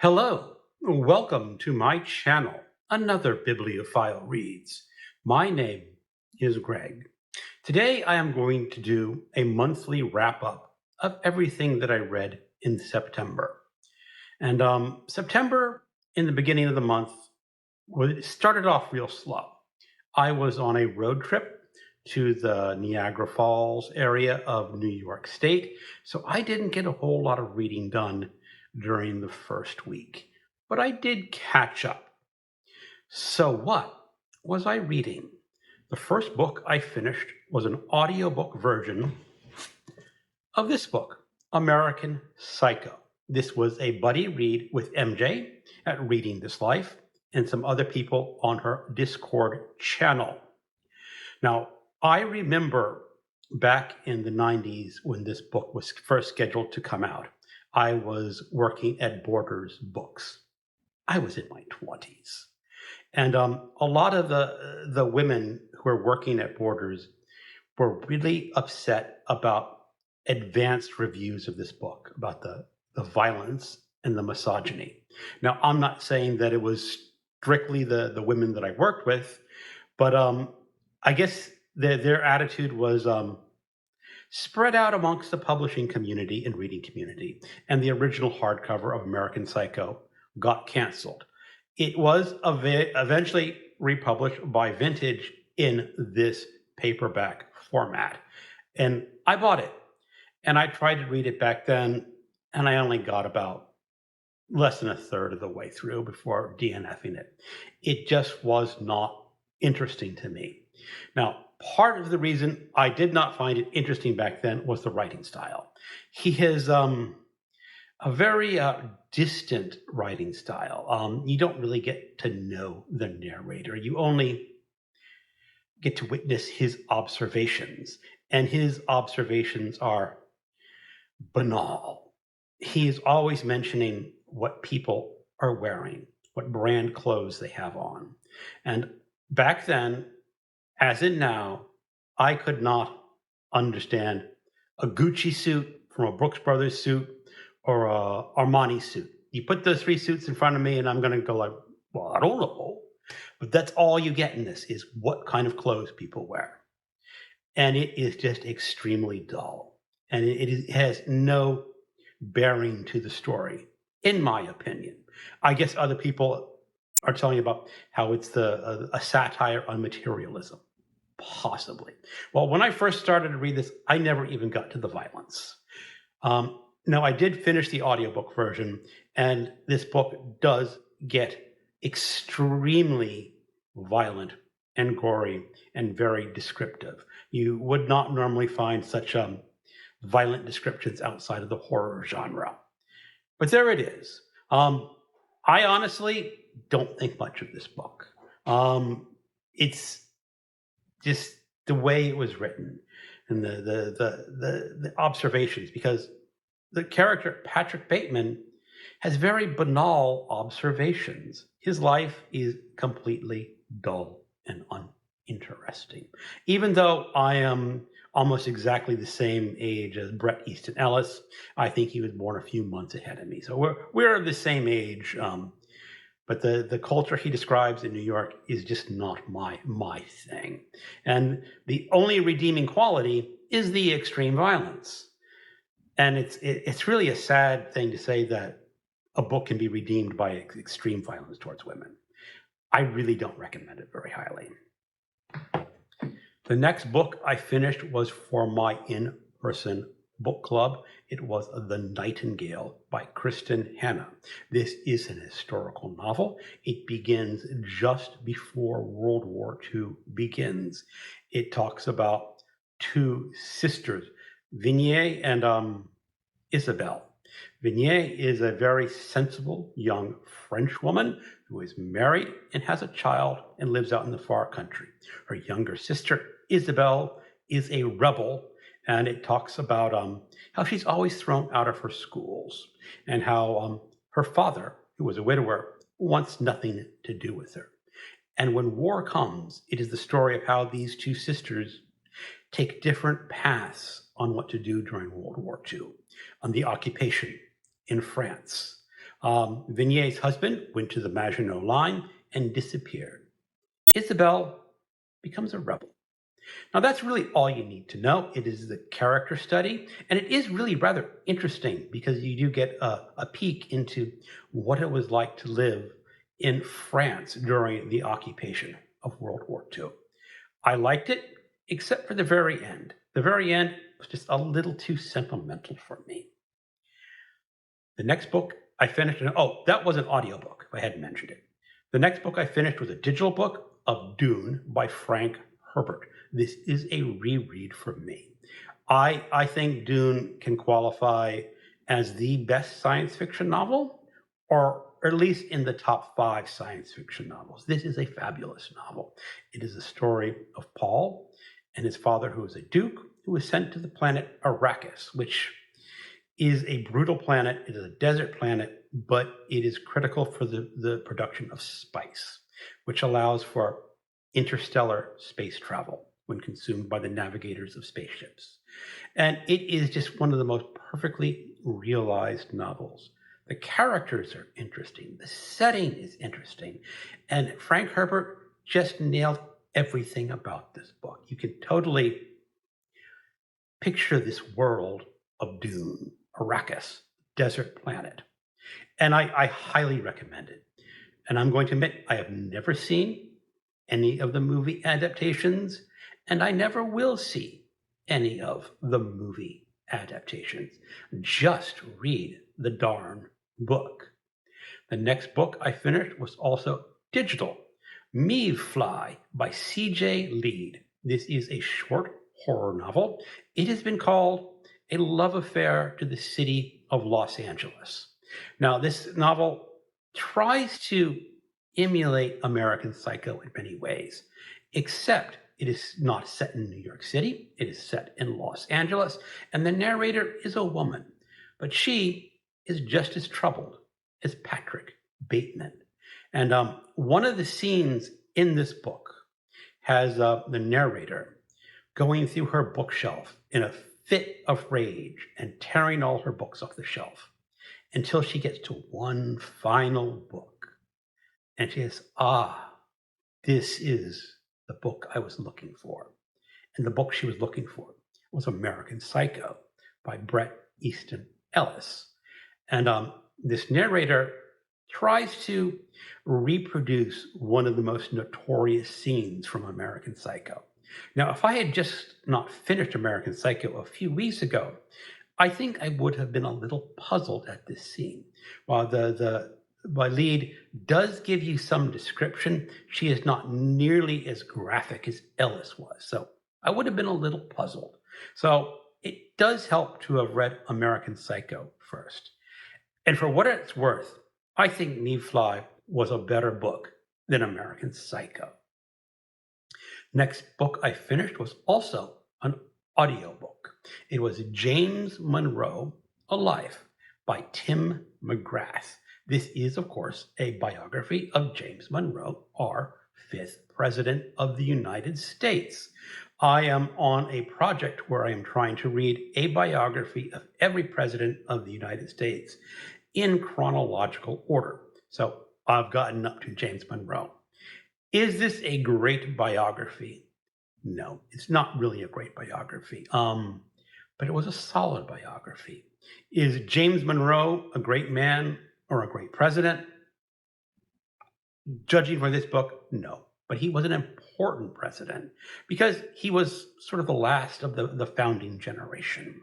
Hello, welcome to my channel, Another Bibliophile Reads. My name is Greg. Today I am going to do a monthly wrap up of everything that I read in September. And September, in the beginning of the month, started off real slow. I was on a road trip to the Niagara Falls area of New York State, so I didn't get a whole lot of reading done during the first week, but I did catch up. So, what was I reading? The first book I finished was an audiobook version of this book, American Psycho. This was a buddy read with MJ at Reading This Life and some other people on her Discord channel. Now, I remember back in the 90s when this book was first scheduled to come out, I was working at Borders Books. I was in my 20s. And a lot of the women who were working at Borders were really upset about advanced reviews of this book, about the violence and the misogyny. Now, I'm not saying that it was strictly the women that I worked with, but I guess their attitude was spread out amongst the publishing community and reading community, and the original hardcover of American Psycho got canceled. It was eventually republished by Vintage in this paperback format, and I bought it, and I tried to read it back then, and I only got about less than a third of the way through before DNFing it. It just was not interesting to me. Now, part of the reason I did not find it interesting back then was the writing style. He has a very distant writing style. You don't really get to know the narrator. You only get to witness his observations, and his observations are banal. He is always mentioning what people are wearing, what brand clothes they have on. And back then, as in now, I could not understand a Gucci suit from a Brooks Brothers suit or a Armani suit. You put those three suits in front of me and I'm going to go like, well, I don't know. But that's all you get in this is what kind of clothes people wear. And it is just extremely dull. And it has no bearing to the story, in my opinion. I guess other people are telling you about how it's a satire on materialism. Possibly. Well, when I first started to read this, I never even got to the violence. Now, I did finish the audiobook version, and this book does get extremely violent and gory and very descriptive. You would not normally find such violent descriptions outside of the horror genre. But there it is. I honestly don't think much of this book. It's just the way it was written and the observations, because the character Patrick Bateman has very banal observations. His life is completely dull and uninteresting. Even though I am almost exactly the same age as Bret Easton Ellis, I think he was born a few months ahead of me. So we're the same age. But the culture he describes in New York is just not my thing. And the only redeeming quality is the extreme violence. And it's really a sad thing to say that a book can be redeemed by extreme violence towards women. I really don't recommend it very highly. The next book I finished was for my in-person book club. It was The Nightingale by Kristin Hannah. This is an historical novel. It begins just before World War II begins. It talks about two sisters, Vignette and Isabelle. Vignette is a very sensible young French woman who is married and has a child and lives out in the far country. Her younger sister, Isabelle, is a rebel, and it talks about how she's always thrown out of her schools and how her father, who was a widower, wants nothing to do with her. And when war comes, it is the story of how these two sisters take different paths on what to do during World War II, on the occupation in France, Vigne's husband went to the Maginot Line and disappeared. Isabel becomes a rebel. Now, that's really all you need to know. It is the character study, and it is really rather interesting because you do get a peek into what it was like to live in France during the occupation of World War II. I liked it, except for the very end. The very end was just a little too sentimental for me. The next book I finished, that was an audiobook, if I hadn't mentioned it. The next book I finished was a digital book of Dune by Frank Herbert. This is a reread for me. I think Dune can qualify as the best science fiction novel, or at least in the top 5 science fiction novels. This is a fabulous novel. It is a story of Paul and his father, who is a duke, who was sent to the planet Arrakis, which is a brutal planet. It is a desert planet, but it is critical for the production of spice, which allows for interstellar space travel when consumed by the navigators of spaceships. And it is just one of the most perfectly realized novels. The characters are interesting. The setting is interesting. And Frank Herbert just nailed everything about this book. You can totally picture this world of Dune, Arrakis, desert planet. And I highly recommend it. And I'm going to admit, I have never seen any of the movie adaptations, and I never will see any of the movie adaptations. Just read the darn book. The next book I finished was also digital, Maeve Fly by CJ Leede. This is a short horror novel. It has been called a love affair to the city of Los Angeles. Now, this novel tries to emulate American Psycho in many ways, except it is not set in New York City. It is set in Los Angeles, and the narrator is a woman, but she is just as troubled as Patrick Bateman. And one of the scenes in this book has the narrator going through her bookshelf in a fit of rage and tearing all her books off the shelf until she gets to one final book. And she says, this is the book I was looking for. And the book she was looking for was American Psycho by Bret Easton Ellis. And this narrator tries to reproduce one of the most notorious scenes from American Psycho. Now, if I had just not finished American Psycho a few weeks ago, I think I would have been a little puzzled at this scene. While the Leede does give you some description, she is not nearly as graphic as Ellis was. So I would have been a little puzzled. So it does help to have read American Psycho first. And for what it's worth, I think Maeve Fly was a better book than American Psycho. Next book I finished was also an audiobook. It was James Monroe, A Life by Tim McGrath. This is, of course, a biography of James Monroe, our 5th President of the United States. I am on a project where I am trying to read a biography of every President of the United States in chronological order. So I've gotten up to James Monroe. Is this a great biography? No, it's not really a great biography, but it was a solid biography. Is James Monroe a great man or a great president? Judging from this book, no. But he was an important president because he was sort of the last of the founding generation.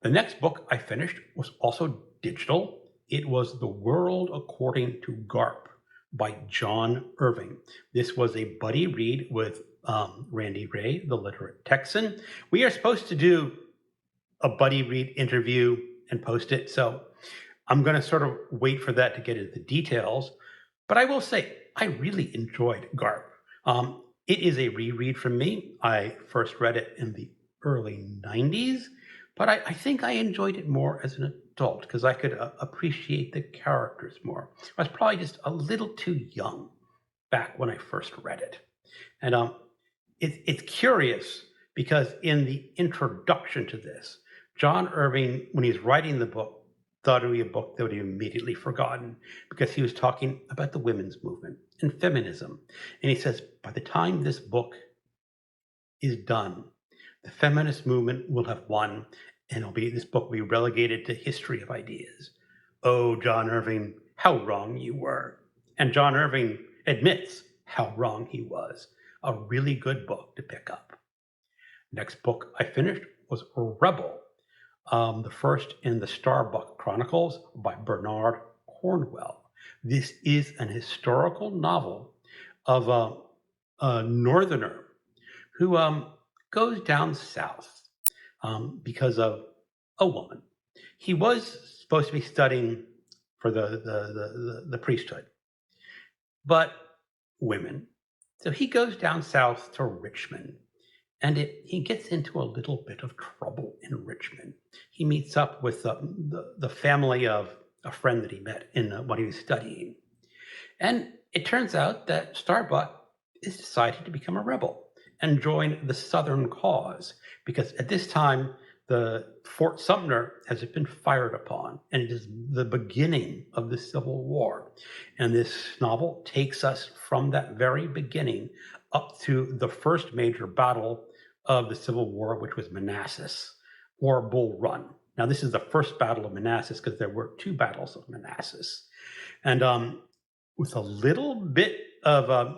The next book I finished was also digital. It was The World According to Garp by John Irving. This was a buddy read with Randy Ray, the literate Texan. We are supposed to do a buddy read interview and post it, so I'm going to sort of wait for that to get into the details. But I will say, I really enjoyed Garp. It is a reread from me. I first read it in the early 90s, but I think I enjoyed it more as an adult because I could appreciate the characters more. I was probably just a little too young back when I first read it. And it's curious because in the introduction to this, John Irving, when he's writing the book, thought it would be a book that would be immediately forgotten because he was talking about the women's movement and feminism. And he says, by the time this book is done, the feminist movement will have won, and this book will be relegated to history of ideas. Oh, John Irving, how wrong you were. And John Irving admits how wrong he was. A really good book to pick up. Next book I finished was Rebel, the first in the Starbuck Chronicles by Bernard Cornwell. This is an historical novel of a northerner who goes down south because of a woman. He was supposed to be studying for the priesthood, but women. So he goes down south to Richmond, and he gets into a little bit of trouble in Richmond. He meets up with the family of a friend that he met in when he was studying. And it turns out that Starbuck is decided to become a rebel and join the Southern cause, because at this time, the Fort Sumter has been fired upon, and it is the beginning of the Civil War. And this novel takes us from that very beginning up to the first major battle of the Civil War, which was Manassas or Bull Run. Now, this is the first battle of Manassas because there were two battles of Manassas. And with a little bit of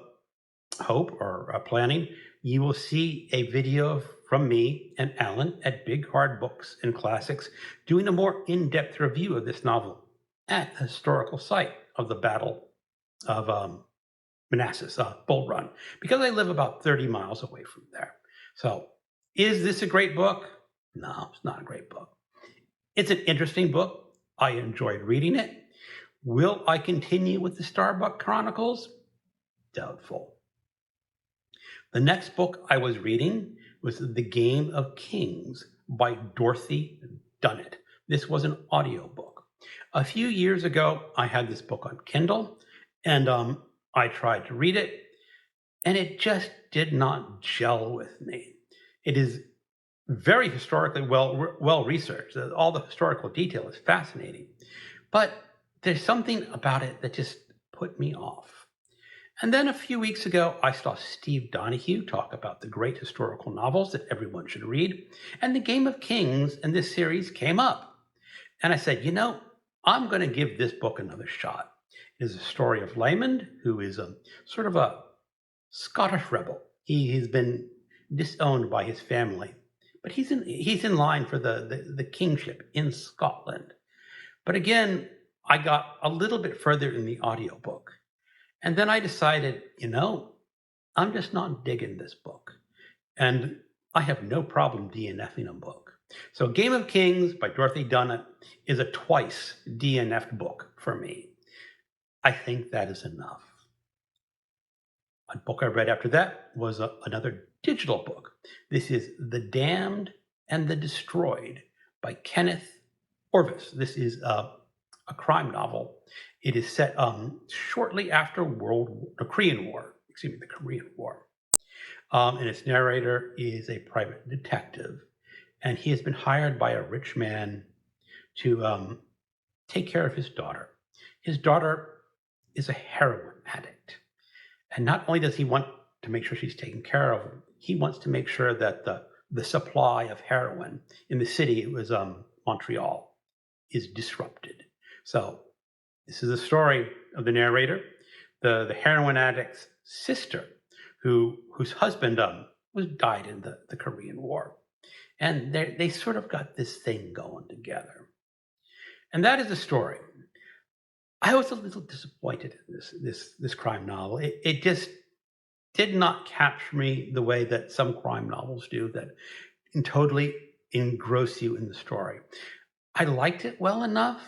hope or planning, you will see a video from me and Alan at Big Hard Books and Classics doing a more in-depth review of this novel at the historical site of the Battle of Manassas, Bull Run, because I live about 30 miles away from there. So is this a great book? No, it's not a great book. It's an interesting book. I enjoyed reading it. Will I continue with the Starbuck Chronicles? Doubtful. The next book I was reading was The Game of Kings by Dorothy Dunnett. This was an audiobook. A few years ago, I had this book on Kindle, and I tried to read it, and it just did not gel with me. It is very historically well researched. All the historical detail is fascinating, but there's something about it that just put me off. And then a few weeks ago, I saw Steve Donahue talk about the great historical novels that everyone should read, and The Game of Kings in this series came up. And I said, I'm going to give this book another shot. It is a story of Laymond, who is a sort of a Scottish rebel. He's been disowned by his family, but he's in line for the kingship in Scotland. But again, I got a little bit further in the audiobook. And then I decided, I'm just not digging this book. And I have no problem DNFing a book. So Game of Kings by Dorothy Dunnett is a twice DNF'd book for me. I think that is enough. A book I read after that was another digital book. This is The Damned and the Destroyed by Kenneth Orvis. This is a crime novel. It is set shortly after the Korean War. And its narrator is a private detective, and he has been hired by a rich man to take care of his daughter. His daughter is a heroin addict, and not only does he want to make sure she's taken care of, he wants to make sure that the supply of heroin in the city, it was Montreal, is disrupted. So this is the story of the narrator, the heroin addict's sister, whose husband died in the Korean War. And they sort of got this thing going together. And that is the story. I was a little disappointed in this crime novel. It just did not capture me the way that some crime novels do, that can totally engross you in the story. I liked it well enough,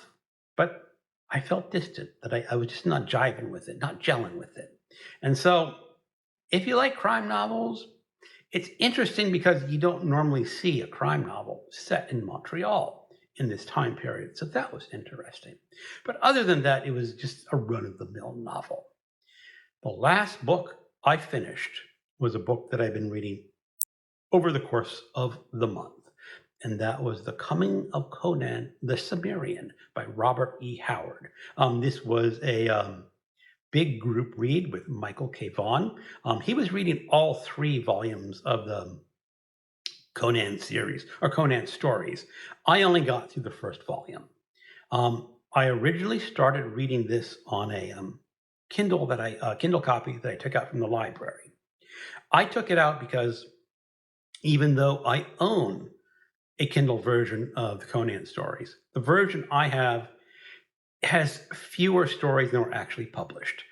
but I felt distant, that I was just not jiving with it, not gelling with it. And so if you like crime novels, it's interesting because you don't normally see a crime novel set in Montreal in this time period. So that was interesting. But other than that, it was just a run-of-the-mill novel. The last book I finished was a book that I've been reading over the course of the month. and that was The Coming of Conan the Cimmerian by Robert E. Howard. This was a big group read with Michael K. Vaughan. He was reading all 3 volumes of the Conan series or Conan stories. I only got through the first volume. I originally started reading this on a Kindle copy that I took out from the library. I took it out because even though I own a Kindle version of the Conan stories, the version I have has fewer stories than were actually published.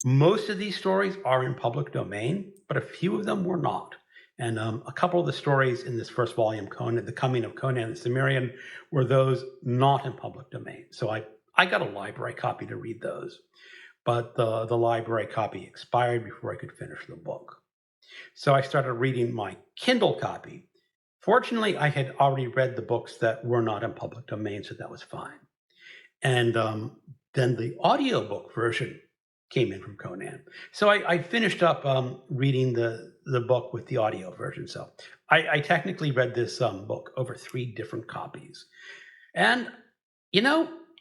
Most of these stories are in public domain, but a few of them were not. And a couple of the stories in this first volume, Conan, The Coming of Conan the Cimmerian, were those not in public domain. So I got a library copy to read those, but the library copy expired before I could finish the book. So I started reading my Kindle copy. Fortunately, I had already read the books that were not in public domain, so that was fine. And then the audiobook version came in from Conan. So I finished up reading the book with the audio version. So I technically read this book over 3 different copies. And,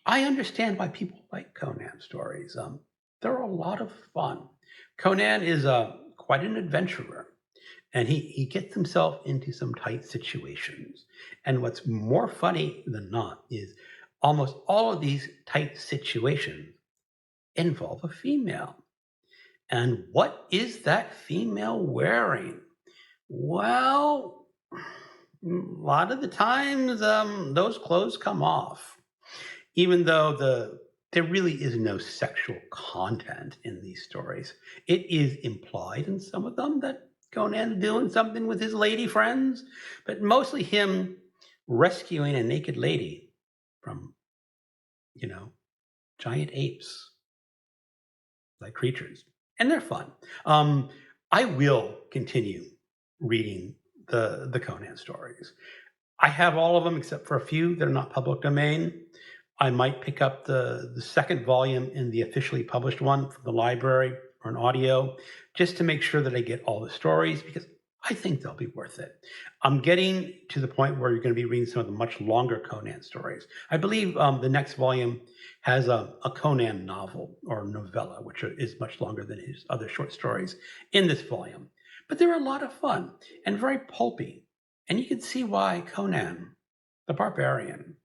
I understand why people like Conan stories. They're a lot of fun. Conan is quite an adventurer, and he gets himself into some tight situations. And what's more funny than not is almost all of these tight situations involve a female. And what is that female wearing? Well, a lot of the times those clothes come off, even though there really is no sexual content in these stories. It is implied in some of them that Conan's doing something with his lady friends, but mostly him rescuing a naked lady from, giant apes like creatures. And they're fun. I will continue reading the Conan stories. I have all of them except for a few that are not public domain. I might pick up the second volume in the officially published one from the library or an audio, just to make sure that I get all the stories, because I think they'll be worth it. I'm getting to the point where you're going to be reading some of the much longer Conan stories. I believe the next volume has a Conan novel or novella, which is much longer than his other short stories in this volume. But they're a lot of fun and very pulpy. And you can see why Conan, the Barbarian,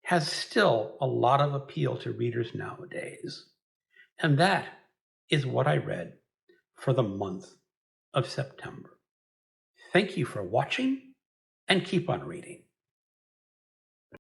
has still a lot of appeal to readers nowadays. And that is what I read for the month of September. Thank you for watching, and keep on reading.